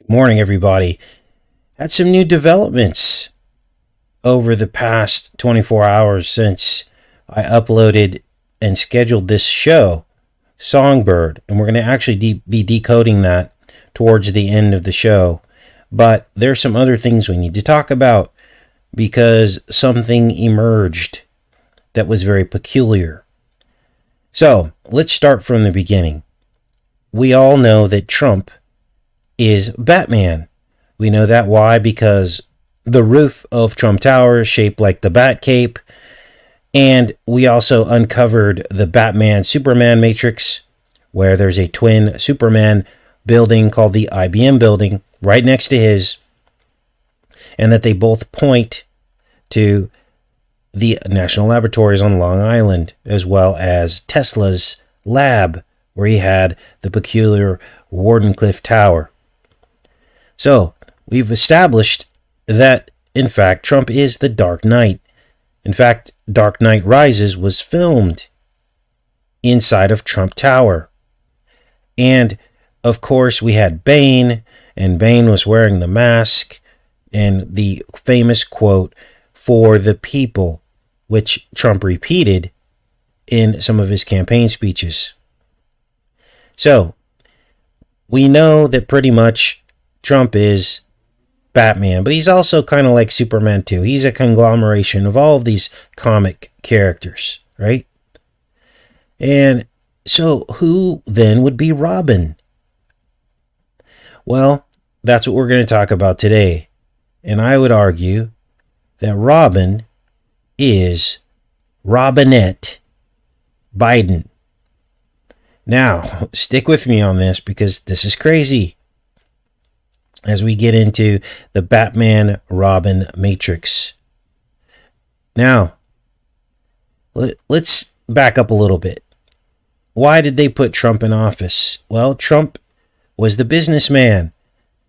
Morning, everybody. Had some new developments over the past 24 hours since I uploaded and scheduled this show, Songbird, and we're going to actually be decoding that towards the end of the show. But there's some other things we need to talk about because something emerged that was very peculiar. So let's start from the beginning. We all know that Trump is Batman. We know that why? Because the roof of Trump Tower is shaped like the Batcape, and we also uncovered the Batman Superman matrix, where there's a twin Superman building called the IBM building right next to his, and that they both point to the national laboratories on Long Island, as well as Tesla's lab, where he had the peculiar Wardenclyffe Tower. So, we've established that, in fact, Trump is the Dark Knight. In fact, Dark Knight Rises was filmed inside of Trump Tower. And, of course, we had Bane, and Bane was wearing the mask, and the famous quote, "for the people," which Trump repeated in some of his campaign speeches. So, we know that pretty much Trump is Batman, but he's also kind of like Superman too. He's a conglomeration of all of these comic characters, right? And so who then would be Robin? Well, that's what we're going to talk about today. And I would argue that Robin is Robinette Biden. Now, stick with me on this because this is crazy as we get into the Batman Robin matrix. Now, let's back up a little bit. Why did they put Trump in office? Well, Trump was the businessman,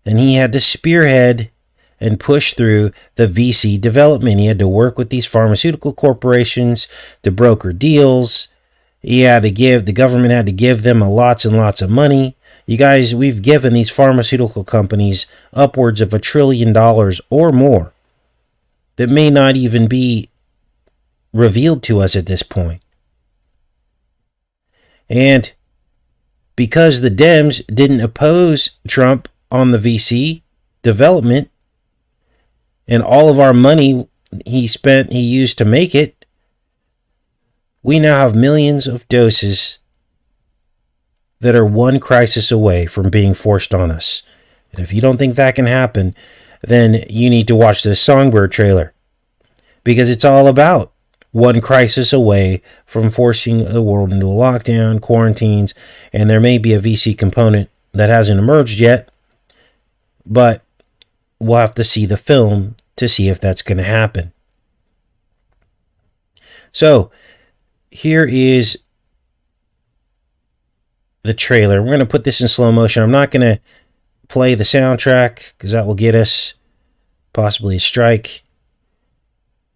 and he had to spearhead and push through the VC development. He had to work with these pharmaceutical corporations to broker deals. The government had to give them lots and lots of money. You guys, we've given these pharmaceutical companies upwards of $1 trillion or more that may not even be revealed to us at this point. And because the Dems didn't oppose Trump on the VC development, and all of our money he used to make it, we now have millions of doses that are one crisis away from being forced on us. And if you don't think that can happen, then you need to watch this Songbird trailer, because it's all about one crisis away from forcing the world into a lockdown, quarantines, and there may be a VC component that hasn't emerged yet, but we'll have to see the film to see if that's going to happen. So, here is the trailer. We're going to put this in slow motion. I'm not going to play the soundtrack because that will get us possibly a strike.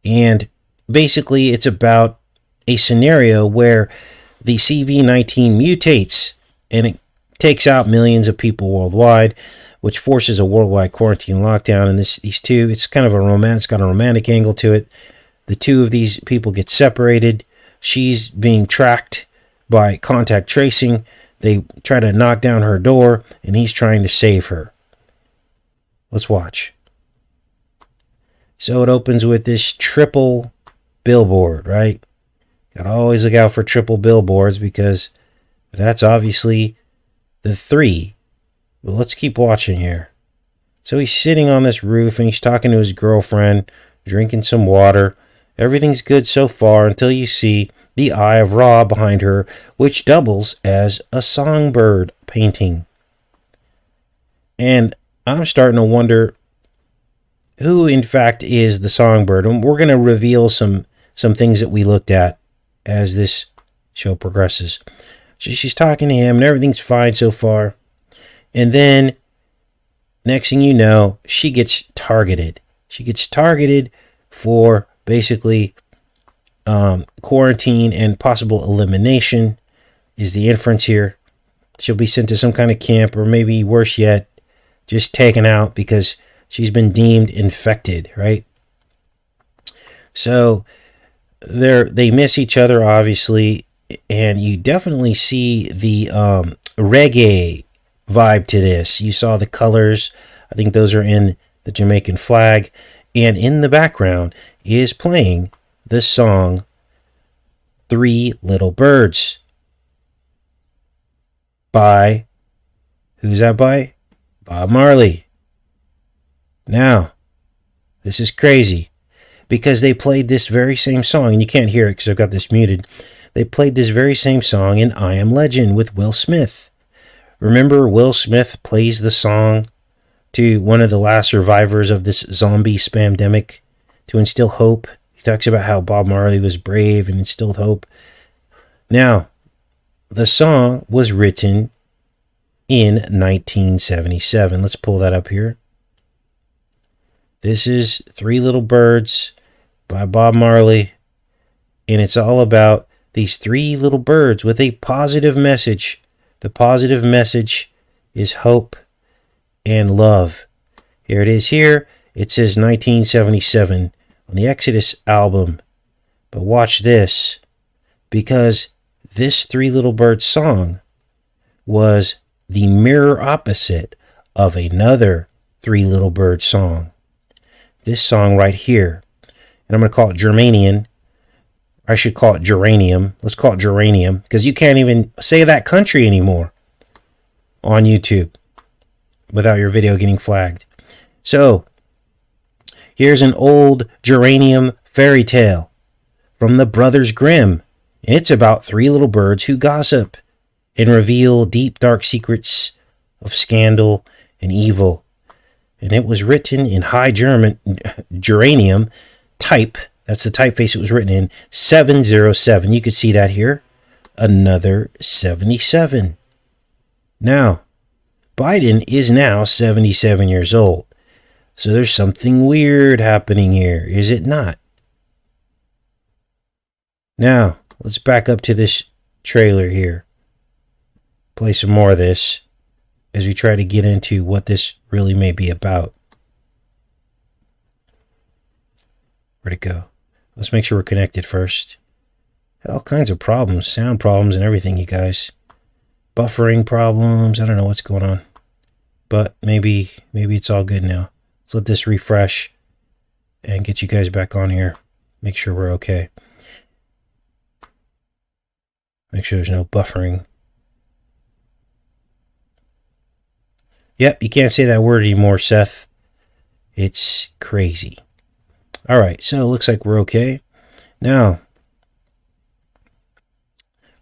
And basically, it's about a scenario where the CV-19 mutates and it takes out millions of people worldwide, which forces a worldwide quarantine lockdown. And these two, it's kind of it's got a romantic angle to it. The two of these people get separated. She's being tracked by contact tracing. They try to knock down her door, and he's trying to save her. Let's watch. So it opens with this triple billboard, right? Gotta always look out for triple billboards because that's obviously the 3. But let's keep watching here. So he's sitting on this roof, and he's talking to his girlfriend, drinking some water. Everything's good so far until you see the Eye of Ra behind her, which doubles as a Songbird painting. And I'm starting to wonder who, in fact, is the Songbird. And we're going to reveal some things that we looked at as this show progresses. So she's talking to him, and everything's fine so far. And then, next thing you know, she gets targeted. She gets targeted for basically quarantine and possible elimination is the inference here. She'll be sent to some kind of camp, or maybe worse yet, just taken out because she's been deemed infected, right? So they miss each other, obviously, and you definitely see the reggae vibe to this. You saw the colors. I think those are in the Jamaican flag. And in the background is playing the song Three Little Birds by, who's that by? Bob Marley. Now, this is crazy because they played this very same song, and you can't hear it because I've got this muted. They played this very same song in I Am Legend with Will Smith. Remember, Will Smith plays the song to one of the last survivors of this zombie spamdemic to instill hope. He talks about how Bob Marley was brave and instilled hope. Now, the song was written in 1977. Let's pull that up here. This is Three Little Birds by Bob Marley, and it's all about these three little birds with a positive message. The positive message is hope and love. Here it is here. It says 1977 on the Exodus album. But watch this, because this Three Little Birds song was the mirror opposite of another Three Little Birds song. This song right here, and I'm going to call it Germanian. I should call it Geranium. Let's call it Geranium, because you can't even say that country anymore on YouTube without your video getting flagged. So, here's an old Geranium fairy tale from the Brothers Grimm. It's about three little birds who gossip and reveal deep, dark secrets of scandal and evil. And it was written in High German, Geranium type. That's the typeface it was written in, 707. You could see that here. Another 77. Now, Biden is now 77 years old. So there's something weird happening here, is it not? Now, let's back up to this trailer here. Play some more of this as we try to get into what this really may be about. Where'd it go? Let's make sure we're connected first. Had all kinds of problems, sound problems and everything, you guys. Buffering problems, I don't know what's going on. But maybe it's all good now. Let's let this refresh and get you guys back on here. Make sure we're okay. Make sure there's no buffering. Yep, you can't say that word anymore, Seth. It's crazy. All right, so it looks like we're okay. Now,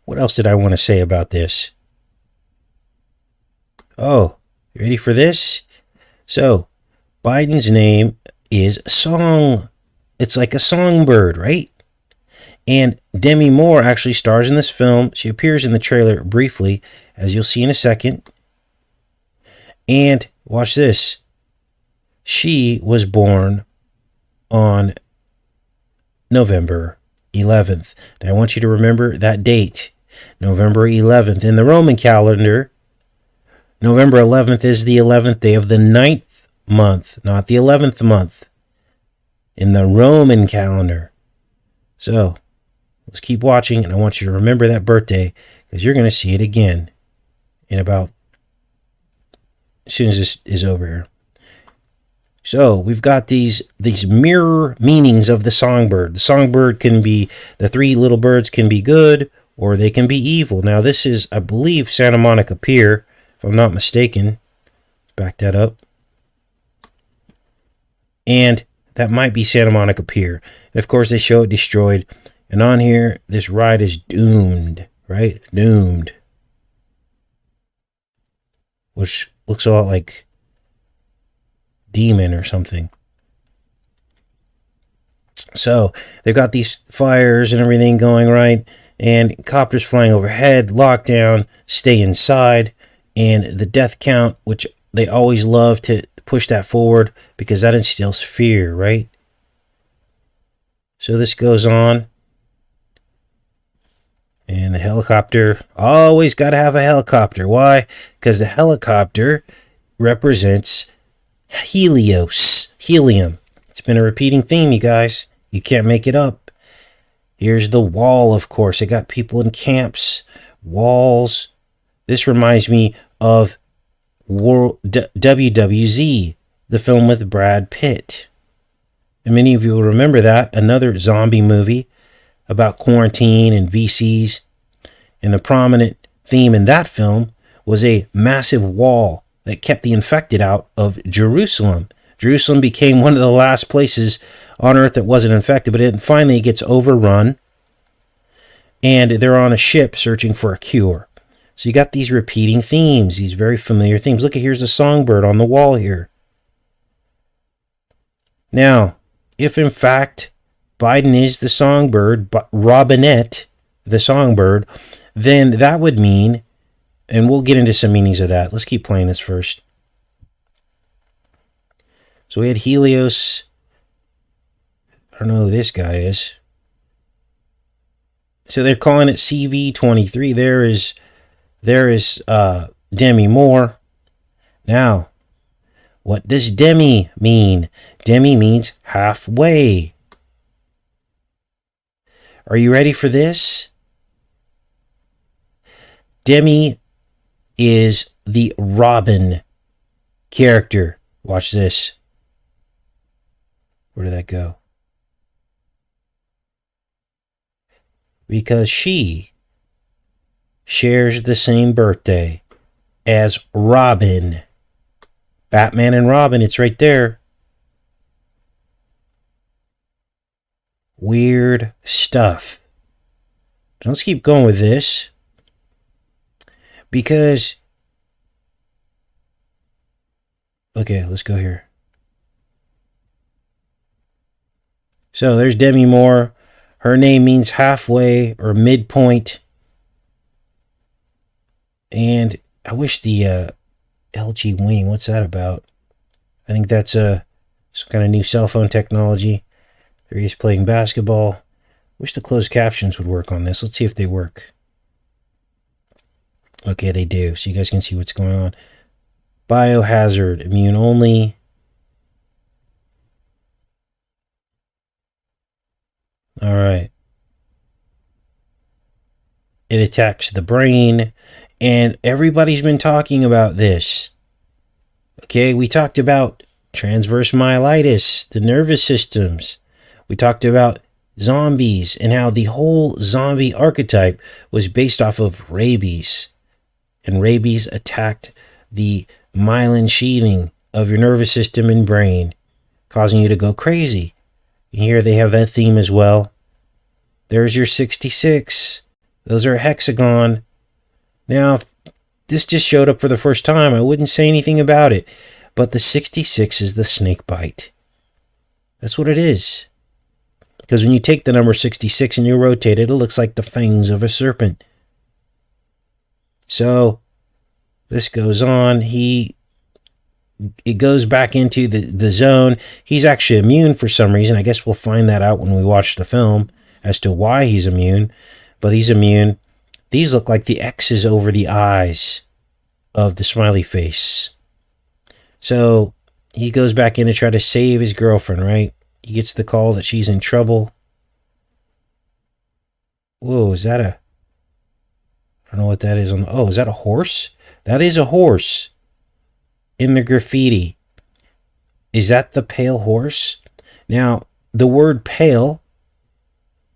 what else did I want to say about this? Oh, you ready for this? So, Biden's name is Song. It's like a songbird, right? And Demi Moore actually stars in this film. She appears in the trailer briefly, as you'll see in a second. And watch this. She was born on November 11th. Now I want you to remember that date, November 11th. In the Roman calendar, November 11th is the 11th day of the 9th month, not the 11th month. In the Roman calendar. So, let's keep watching, and I want you to remember that birthday, because you're going to see it again in about, as soon as this is over here. So, we've got these mirror meanings of the songbird. The songbird can be, the three little birds can be good, or they can be evil. Now, this is, I believe, Santa Monica Pier, if I'm not mistaken. Back that up. And that might be Santa Monica Pier. And of course, they show it destroyed. And on here, this ride is doomed, right? Doomed. Which looks a lot like Demon or something. So, they've got these fires and everything going, right? And copters flying overhead, lockdown, stay inside. And the death count, which they always love to push that forward because that instills fear, right? So this goes on. And the helicopter, always got to have a helicopter. Why? Because the helicopter represents helium. It's been a repeating theme, you guys. You can't make it up. Here's the wall, of course. It got people in camps, walls. This reminds me of WWZ, the film with Brad Pitt. And many of you will remember that, another zombie movie about quarantine and VCs. And the prominent theme in that film was a massive wall that kept the infected out of Jerusalem. Jerusalem became one of the last places on earth that wasn't infected, but it finally gets overrun, and they're on a ship searching for a cure. So you got these repeating themes, these very familiar themes. Look, here's a songbird on the wall here. Now, if in fact Biden is the songbird, Robinette, the songbird, then that would mean, and we'll get into some meanings of that. Let's keep playing this first. So we had Helios. I don't know who this guy is. So they're calling it CV23. There is Demi Moore. Now, what does Demi mean? Demi means halfway. Are you ready for this? Demi is the Robin character. Watch this. Where did that go? Because she shares the same birthday as Robin. Batman and Robin, it's right there. Weird stuff. Let's keep going with this. Because, okay, let's go here. So there's Demi Moore. Her name means halfway or midpoint. And I wish the LG Wing, what's that about? I think that's some kind of new cell phone technology. There he is playing basketball. Wish the closed captions would work on this. Let's see if they work. Okay, they do. So you guys can see what's going on. Biohazard, immune only. All right. It attacks the brain. And everybody's been talking about this. Okay, we talked about transverse myelitis, the nervous systems. We talked about zombies and how the whole zombie archetype was based off of rabies. And rabies attacked the myelin sheathing of your nervous system and brain, causing you to go crazy. Here they have that theme as well. There's your 66. Those are a hexagon. Now, if this just showed up for the first time, I wouldn't say anything about it. But the 66 is the snake bite. That's what it is. Because when you take the number 66 and you rotate it, it looks like the fangs of a serpent. So, this goes on. It goes back into the zone. He's actually immune for some reason. I guess we'll find that out when we watch the film as to why he's immune. But he's immune. These look like the X's over the eyes of the smiley face. So he goes back in to try to save his girlfriend, right? He gets the call that she's in trouble. Whoa, is that I don't know what that is. Oh, is that a horse? That is a horse in the graffiti. Is that the pale horse? Now, the word pale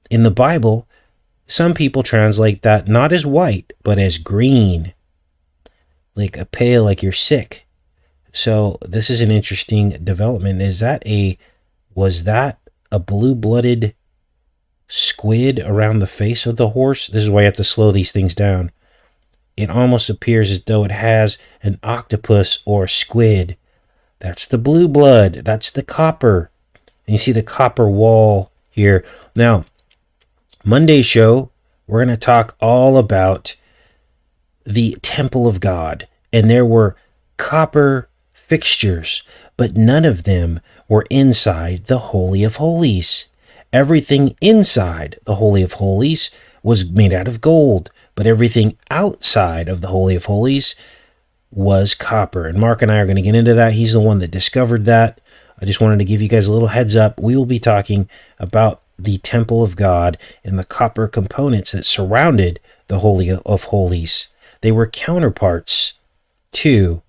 in the Bible, some people translate that not as white, but as green. Like a pale, like you're sick. So this is an interesting development. Was that a blue-blooded squid around the face of the horse? This is why you have to slow these things down. It almost appears as though it has an octopus or squid. That's the blue blood. That's the copper. And you see the copper wall here. Now, Monday's show, we're going to talk all about the temple of God. And there were copper fixtures, but none of them were inside the Holy of Holies. Everything inside the Holy of Holies was made out of gold, but everything outside of the Holy of Holies was copper. And Mark and I are going to get into that. He's the one that discovered that. I just wanted to give you guys a little heads up. We will be talking about the temple of God and the copper components that surrounded the Holy of Holies. They were counterparts to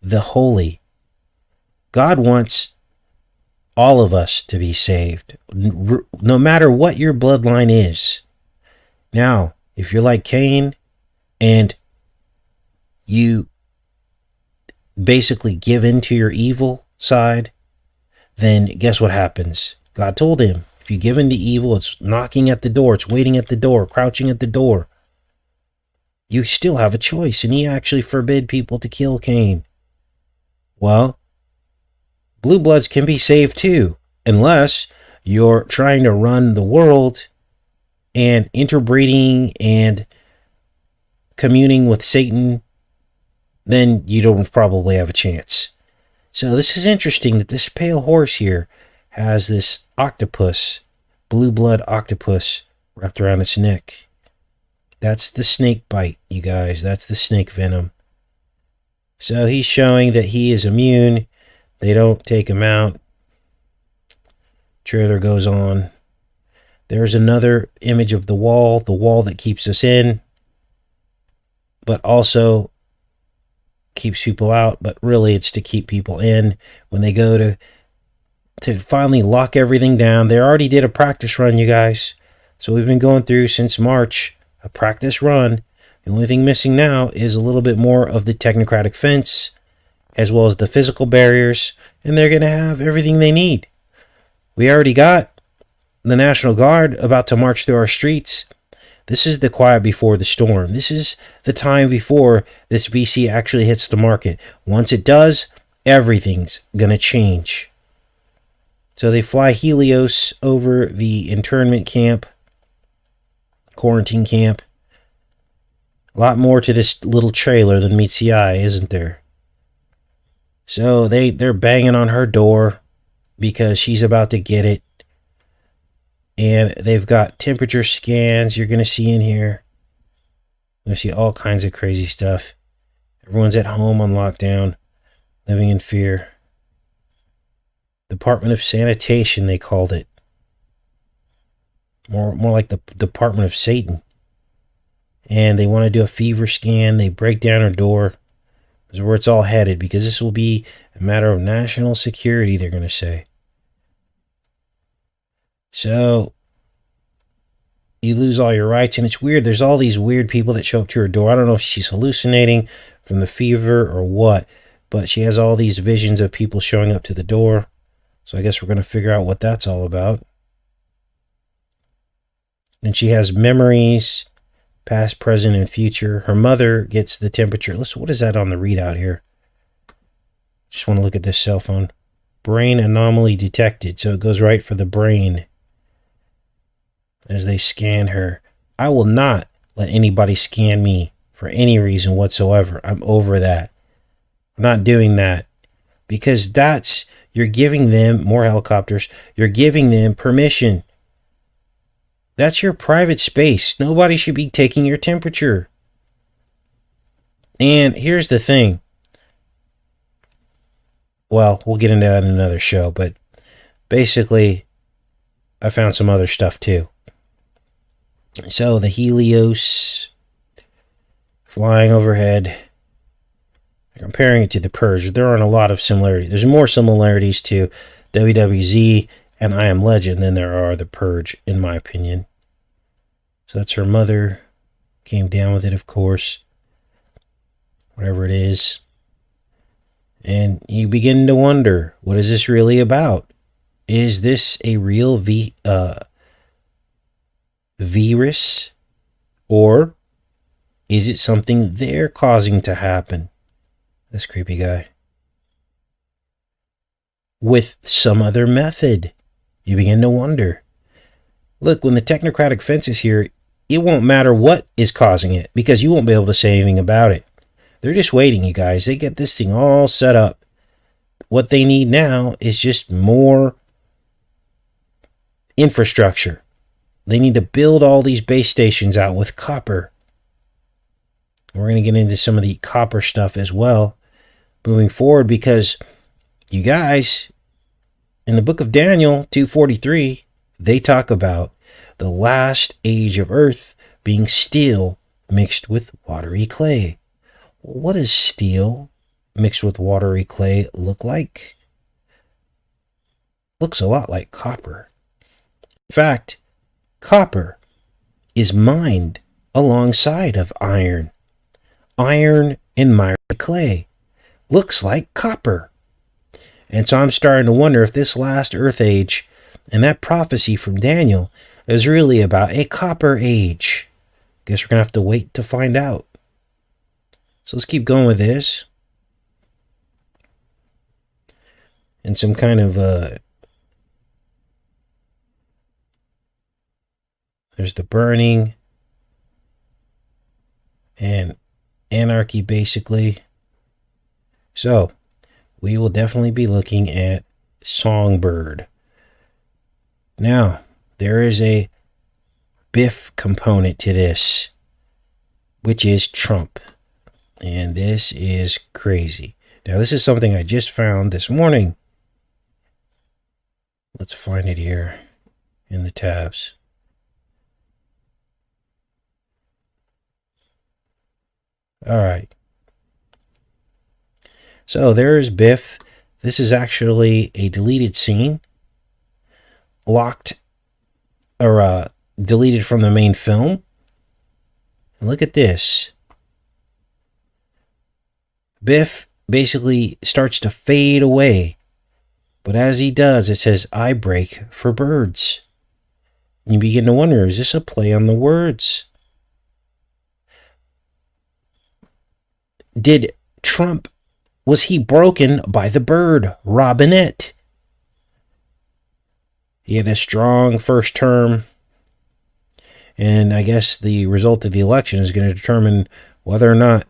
the holy. God wants all of us to be saved, no matter what your bloodline is. Now, if you're like Cain and you basically give in to your evil side, then guess what happens? God told him, if you give in to evil, it's knocking at the door, it's waiting at the door, crouching at the door. You still have a choice, and he actually forbid people to kill Cain. Well, blue bloods can be saved too, unless you're trying to run the world and interbreeding and communing with Satan, then you don't probably have a chance. So this is interesting that this pale horse here has this octopus, blue blood octopus, wrapped around its neck. That's the snake bite, you guys. That's the snake venom. So he's showing that he is immune. They don't take him out. Trailer goes on. There's another image of the wall that keeps us in, but also keeps people out, but really it's to keep people in. When they go to finally lock everything down, they already did a practice run, you guys. So we've been going through since March, a practice run. The only thing missing now is a little bit more of the technocratic fence, as well as the physical barriers, and they're going to have everything they need. We already got the National Guard about to march through our streets. This is the quiet before the storm. This is the time before this VC actually hits the market. Once it does, everything's going to change. So they fly Helios over the internment camp, quarantine camp. A lot more to this little trailer than meets the eye, isn't there? So they're banging on her door because she's about to get it. And they've got temperature scans you're going to see in here. You're going to see all kinds of crazy stuff. Everyone's at home on lockdown, living in fear. Department of Sanitation, they called it. More like the Department of Satan. And they want to do a fever scan. They break down her door. This is where it's all headed, because this will be a matter of national security, they're going to say. So you lose all your rights, and it's weird. There's all these weird people that show up to her door. I don't know if she's hallucinating from the fever or what, but she has all these visions of people showing up to the door. So I guess we're going to figure out what that's all about. And she has memories, past, present, and future. Her mother gets the temperature. Listen, what is that on the readout here? Just want to look at this cell phone. Brain anomaly detected. So it goes right for the brain as they scan her. I will not let anybody scan me for any reason whatsoever. I'm over that. I'm not doing that, because you're giving them more helicopters. You're giving them permission. That's your private space. Nobody should be taking your temperature. And here's the thing. Well, we'll get into that in another show, but basically, I found some other stuff too. So the Helios flying overhead. Comparing it to the Purge, there aren't a lot of similarities. There's more similarities to WWZ and I Am Legend than there are the Purge, in my opinion. So that's her mother. Came down with it, of course. Whatever it is. And you begin to wonder, what is this really about? Is this a real virus? Or is it something they're causing to happen? This creepy guy. With some other method. You begin to wonder. Look, when the technocratic fence is here, it won't matter what is causing it, because you won't be able to say anything about it. They're just waiting, you guys. They get this thing all set up. What they need now is just more infrastructure. They need to build all these base stations out with copper. We're going to get into some of the copper stuff as well moving forward, because you guys, in the book of Daniel 2:43, they talk about the last age of earth being steel mixed with watery clay. Well, what does steel mixed with watery clay look like? Looks a lot like copper. In fact, copper is mined alongside of iron. Iron and miry clay looks like copper. And so I'm starting to wonder if this last earth age and that prophecy from Daniel is really about a copper age. Guess we're going to have to wait to find out. So let's keep going with this. And some kind of there's the burning and anarchy, basically. So we will definitely be looking at Songbird. Now, there is a Biff component to this, which is Trump. And this is crazy. Now, this is something I just found this morning. Let's find it here in the tabs. All right. So there's Biff. This is actually a deleted scene, locked or deleted from the main film. And look at this. Biff basically starts to fade away. But as he does, it says, "I break for birds." And you begin to wonder, is this a play on the words? Did Trump, was he broken by the bird, Robinette? He had a strong first term, and I guess the result of the election is going to determine whether or not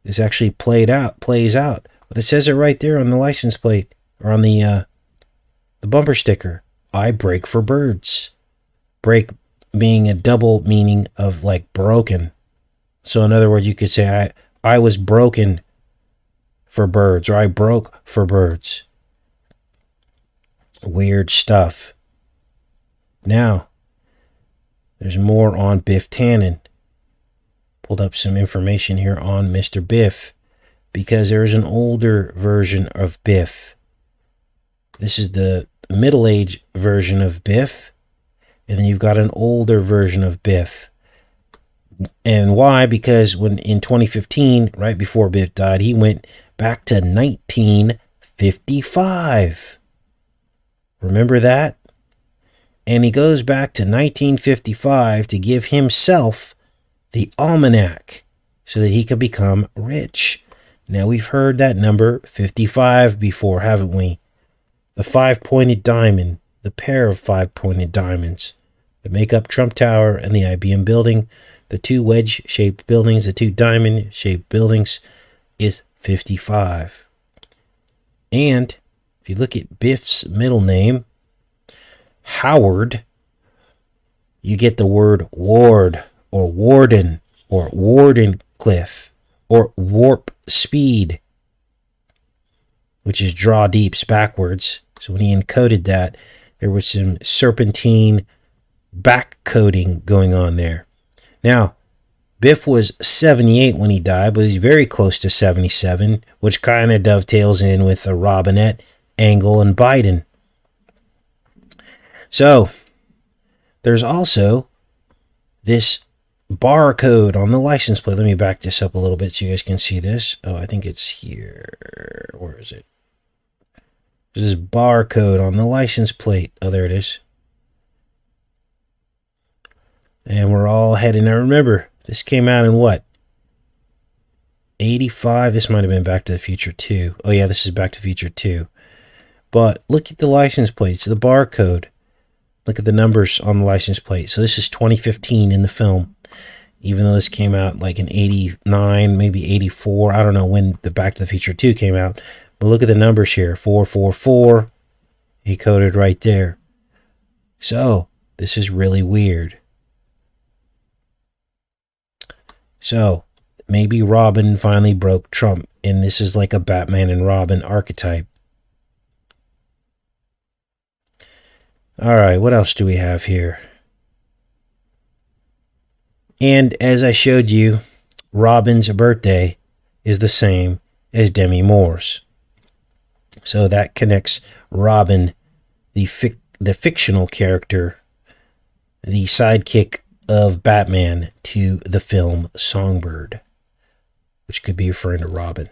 this actually plays out. But it says it right there on the license plate, or on the bumper sticker. "I break for birds." Break being a double meaning of like broken. So in other words, you could say I was broken for birds, or I broke for birds. Weird stuff. Now, there's more on Biff Tannen. Pulled up some information here on Mr. Biff, because there's an older version of Biff. This is the middle-aged version of Biff, and then you've got an older version of Biff. And why? Because when in 2015, right before Biff died, he went back to 1955. Remember that? And he goes back to 1955 to give himself the almanac so that he could become rich. Now, we've heard that number 55 before, haven't we? The five-pointed diamond, the pair of five-pointed diamonds that make up Trump Tower and the IBM building, the two wedge-shaped buildings, the two diamond-shaped buildings, is 55. And if you look at Biff's middle name, Howard, you get the word ward, or warden, or Wardenclyffe, or warp speed, which is draw deeps backwards. So when he encoded that, there was some serpentine back coding going on there. Now, Biff was 78 when he died, but he's very close to 77, which kind of dovetails in with the Robinette, Engel, and Biden. So, there's also this barcode on the license plate. Let me back this up a little bit so you guys can see this. Oh, I think it's here. Where is it? There's this barcode on the license plate. Oh, there it is. And we're all heading. Now remember, this came out in what? 85? This might have been Back to the Future 2. Oh yeah, this is Back to the Future 2. But look at the license plates, the barcode. Look at the numbers on the license plate. So this is 2015 in the film. Even though this came out like in 89, maybe 84. I don't know when the Back to the Future 2 came out. But look at the numbers here. 444. He coded right there. So, this is really weird. So, maybe Robin finally broke Trump, and this is like a Batman and Robin archetype. Alright, what else do we have here? And as I showed you, Robin's birthday is the same as Demi Moore's. So that connects Robin, the fictional character, the sidekick of Batman, to the film Songbird, which could be referring to Robin.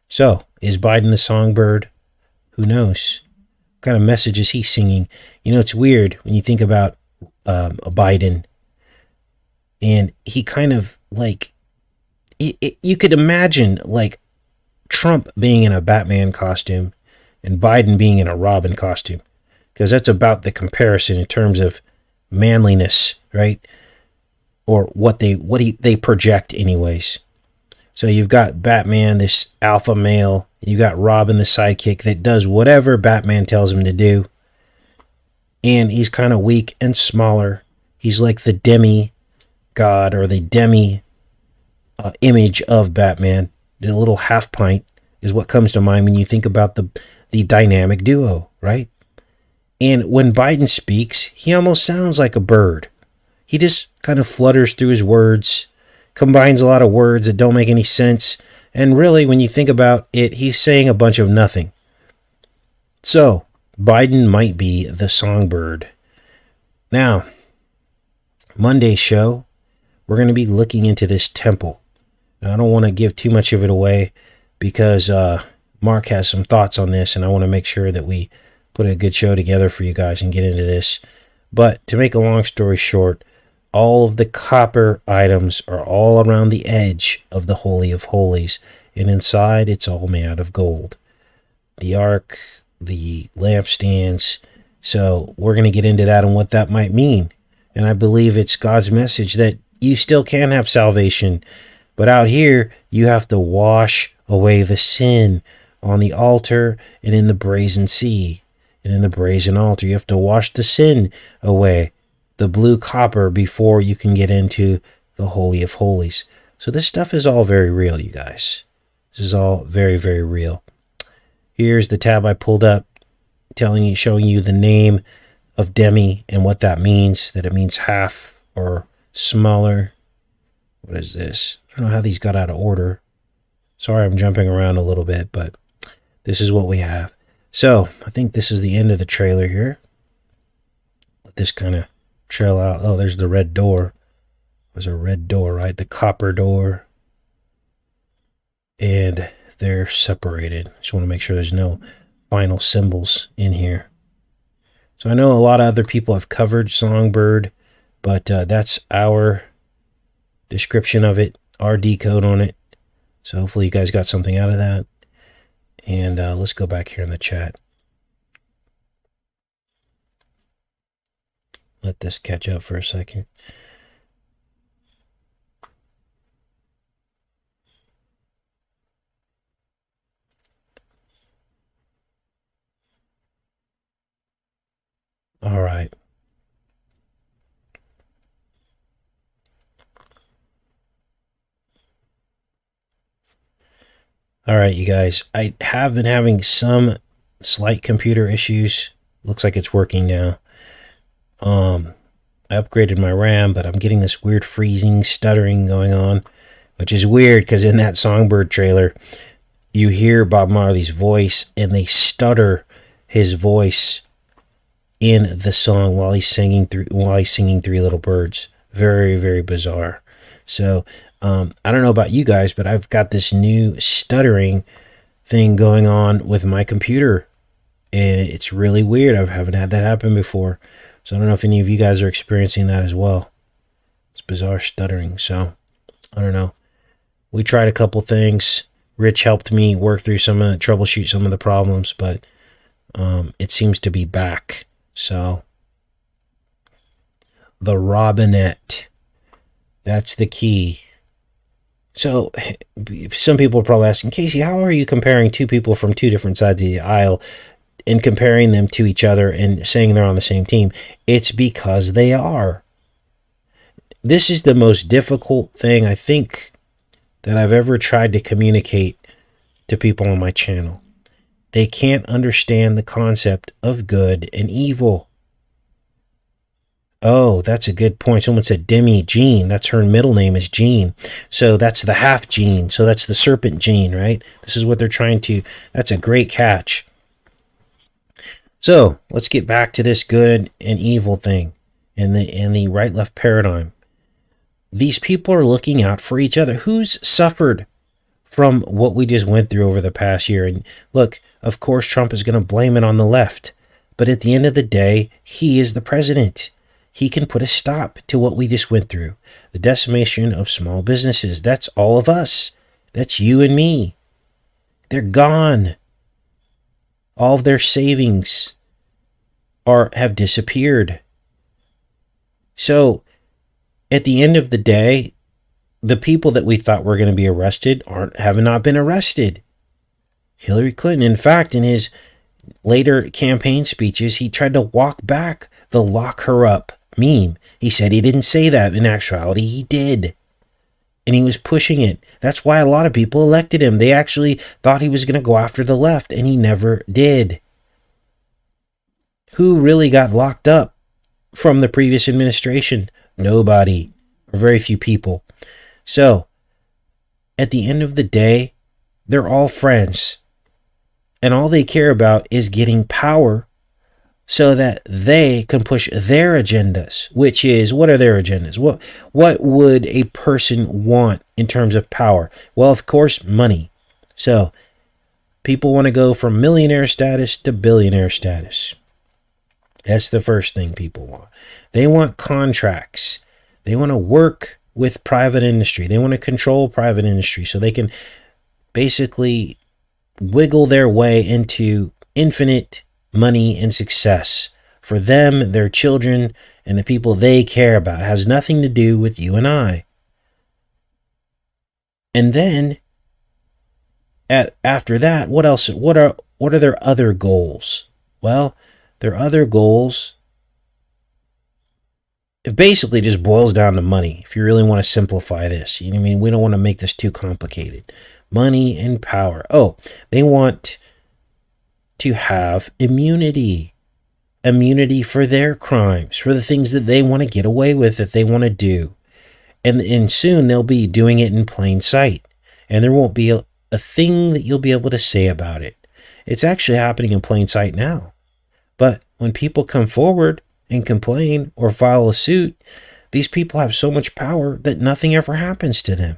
So, is Biden the Songbird? Who knows? What kind of message is he singing? You know, it's weird when you think about Biden, and he kind of like, you could imagine like Trump being in a Batman costume and Biden being in a Robin costume, because that's about the comparison in terms of manliness, right? Or what they project anyways. So you've got Batman, this alpha male. You got Robin, the sidekick that does whatever Batman tells him to do. And he's kind of weak and smaller. He's like the demi god, or the demi image of Batman. The little half pint is what comes to mind when you think about the dynamic duo, right? And when Biden speaks, he almost sounds like a bird. He just kind of flutters through his words, combines a lot of words that don't make any sense, and really, when you think about it, he's saying a bunch of nothing. So, Biden might be the Songbird. Now, Monday's show, we're going to be looking into this temple. Now, I don't want to give too much of it away, because Mark has some thoughts on this, and I want to make sure that we put a good show together for you guys and get into this. But to make a long story short, all of the copper items are all around the edge of the Holy of Holies, and inside it's all made out of gold. The ark, the lampstands. So we're going to get into that and what that might mean. And I believe it's God's message that you still can have salvation, but out here you have to wash away the sin on the altar and in the brazen sea and in the brazen altar. You have to wash the sin away, the blue copper, before you can get into the Holy of Holies. So this stuff is all very real, you guys. This is all very, very real. Here's the tab I pulled up, showing you the name of Demi and what that means, that it means half or smaller. What is this? I don't know how these got out of order. Sorry, I'm jumping around a little bit, but this is what we have. So I think this is the end of the trailer here. Let this kind of trail out. Oh, there's the red door. There's a red door, right? The copper door. And they're separated. Just want to make sure there's no final symbols in here. So I know a lot of other people have covered Songbird, but that's our description of it, our decode on it. So hopefully you guys got something out of that. And let's go back here in the chat. Let this catch up for a second. All right. All right, you guys. I have been having some slight computer issues. Looks like it's working now. I upgraded my RAM, but I'm getting this weird freezing, stuttering going on, which is weird because in that Songbird trailer, you hear Bob Marley's voice and they stutter his voice in the song while he's singing Three Little Birds. Very, very bizarre. So I don't know about you guys, but I've got this new stuttering thing going on with my computer, and it's really weird. I haven't had that happen before. So I don't know if any of you guys are experiencing that as well. It's bizarre stuttering. So I don't know. We tried a couple things. Rich helped me work through troubleshoot some of the problems, but it seems to be back. So the Robinette, that's the key. So some people are probably asking, Casey, how are you comparing two people from two different sides of the aisle and comparing them to each other and saying they're on the same team? It's because they are. This is the most difficult thing I think that I've ever tried to communicate to people on my channel. They can't understand the concept of good and evil. Oh, that's a good point. Someone said Demi Jean. That's her middle name is Jean. So that's the half gene. So that's the serpent gene, right? This is what they're trying to... That's a great catch. So let's get back to this good and evil thing in the right-left paradigm. These people are looking out for each other. Who's suffered from what we just went through over the past year? And look, of course, Trump is going to blame it on the left. But at the end of the day, he is the president. He can put a stop to what we just went through. The decimation of small businesses. That's all of us. That's you and me. They're gone. All of their savings have disappeared. So, at the end of the day, the people that we thought were going to be arrested have not been arrested. Hillary Clinton, in fact, in his later campaign speeches, he tried to walk back the lock her up meme. He said he didn't say that. In actuality, he did. And he was pushing it. That's why a lot of people elected him. They actually thought he was going to go after the left, and he never did. Who really got locked up from the previous administration? Nobody, or very few people. So, at the end of the day, they're all friends. And all they care about is getting power so that they can push their agendas, which is, what are their agendas? What would a person want in terms of power? Well, of course, money. So, people want to go from millionaire status to billionaire status. That's the first thing people want. They want contracts. They want to work with private industry. They want to control private industry so they can basically wiggle their way into infinite money and success for them, their children, and the people they care about. It has nothing to do with you and I. And then, after that, what else? What are their other goals? Well, their other goals, it basically just boils down to money. If you really want to simplify this, you know what I mean? We don't want to make this too complicated. Money and power. Oh, they want to have immunity. Immunity for their crimes, for the things that they want to get away with, that they want to do. And soon they'll be doing it in plain sight. And there won't be a thing that you'll be able to say about it. It's actually happening in plain sight now. But when people come forward and complain or file a suit, these people have so much power that nothing ever happens to them.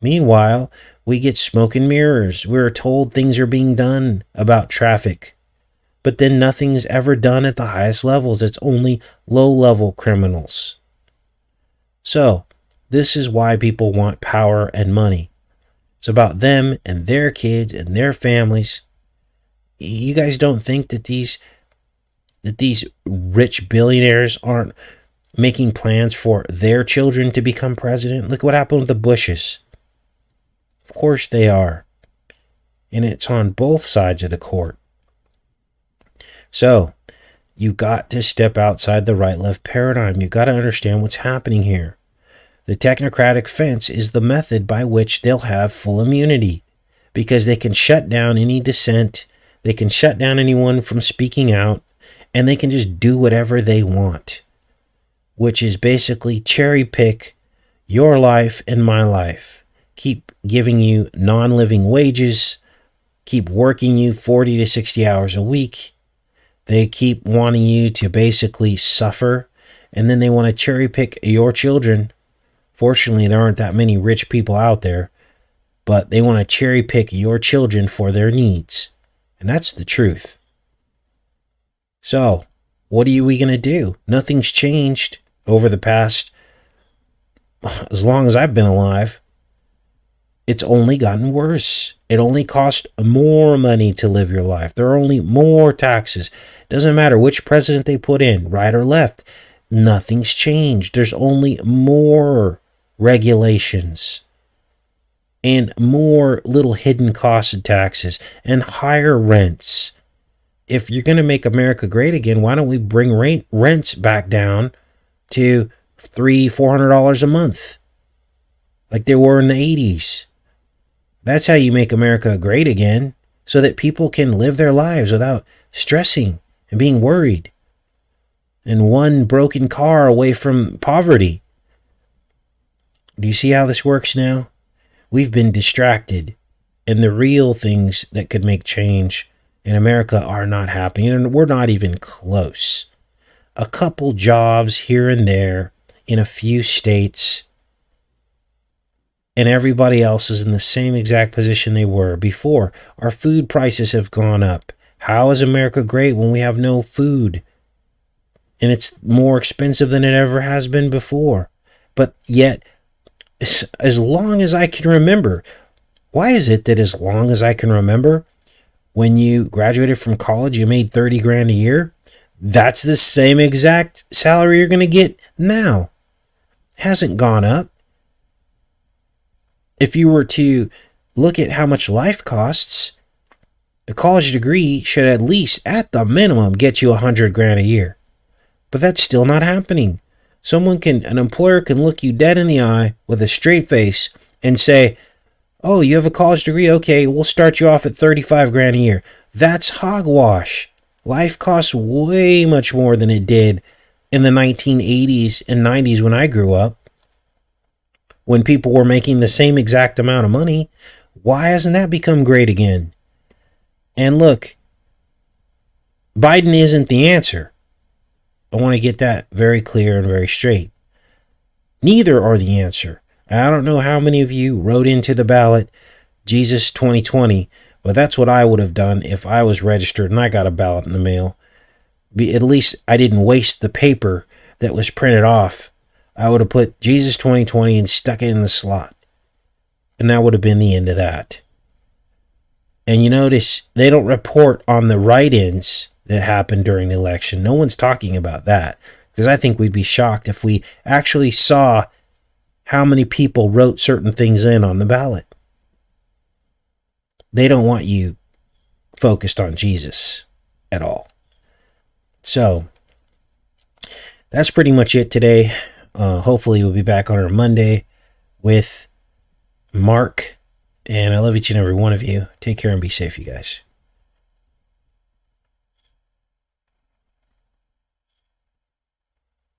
Meanwhile, we get smoke and mirrors. We're told things are being done about traffic. But then nothing's ever done at the highest levels. It's only low-level criminals. So, this is why people want power and money. It's about them and their kids and their families. You guys don't think that these rich billionaires aren't making plans for their children to become president? Look what happened with the Bushes. Of course they are. And it's on both sides of the court. So, you got to step outside the right-left paradigm. You got to understand what's happening here. The technocratic fence is the method by which they'll have full immunity, because they can shut down any dissent. They can shut down anyone from speaking out, and they can just do whatever they want, which is basically cherry pick your life and my life. Keep giving you non-living wages, keep working you 40 to 60 hours a week. They keep wanting you to basically suffer, and then they want to cherry pick your children. Fortunately, there aren't that many rich people out there, but they want to cherry pick your children for their needs. And that's the truth. So, what are we going to do? Nothing's changed over the past, as long as I've been alive. It's only gotten worse. It only costs more money to live your life. There are only more taxes. It doesn't matter which president they put in, right or left. Nothing's changed. There's only more regulations and more little hidden costs and taxes and higher rents. If you're going to make America great again, why don't we bring rents back down to $300-400 a month, like they were in the 80s. That's how you make America great again, so that people can live their lives without stressing and being worried, and one broken car away from poverty. Do you see how this works now? We've been distracted, and the real things that could make change in America are not happening, and we're not even close. A couple jobs here and there in a few states, and everybody else is in the same exact position they were before. Our food prices have gone up. How is America great when we have no food? And it's more expensive than it ever has been before. But yet, as long as I can remember, why is it that as long as I can remember, when you graduated from college, you made 30 grand a year? That's the same exact salary you're going to get now. It hasn't gone up. If you were to look at how much life costs, a college degree should at least, at the minimum, get you 100 grand a year. But that's still not happening. An employer can look you dead in the eye with a straight face and say, oh, you have a college degree? Okay, we'll start you off at 35 grand a year. That's hogwash. Life costs way much more than it did in the 1980s and 90s when I grew up, when people were making the same exact amount of money. Why hasn't that become great again? And look, Biden isn't the answer. I want to get that very clear and very straight. Neither are the answer. I don't know how many of you wrote into the ballot Jesus 2020, but that's what I would have done if I was registered and I got a ballot in the mail. At least I didn't waste the paper that was printed off. I would have put Jesus 2020 and stuck it in the slot. And that would have been the end of that. And you notice they don't report on the write-ins that happened during the election. No one's talking about that, because I think we'd be shocked if we actually saw how many people wrote certain things in on the ballot. They don't want you focused on Jesus at all. So that's pretty much it today. Hopefully we'll be back on our Monday with Mark. And I love each and every one of you. Take care and be safe, you guys.